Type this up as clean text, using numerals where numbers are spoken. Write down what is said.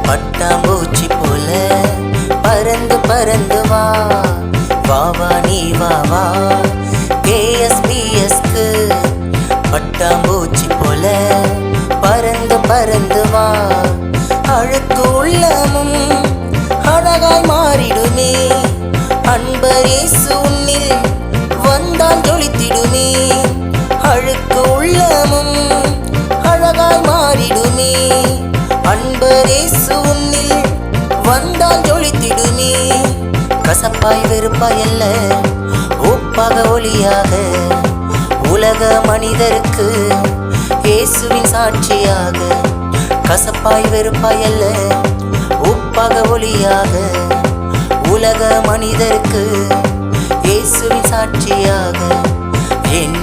பட்டாம்பூச்சி போல பறந்து பறந்து வா வா வா நீ வா வா KSBSக்கு. பட்டாம்பூச்சி போல பறந்து பறந்து வா, அழுக்கு உள்ளமும் அழகாய் மாறிடுமே. அன்பர் இயேசு உன்னில் வந்தால் ஜொலித்திடுமே. அழுக்கு உள்ளமும் அழகாய் மாறிடுமே. அன்பர் இயேசு உன்னில் வந்தால் ஜொலித்திடுமே. கசப்பாய் வெறுப்பாய் அல்ல, உப்பாக ஒளியாக உலக மனிதருக்கு இயேசுவின் சாட்சியாக. கசப்பாய் வெறுப்பாய் அல்ல, உப்பாக ஒளியாக உலக மனிதருக்கு இயேசுவின் சாட்சியாக. என்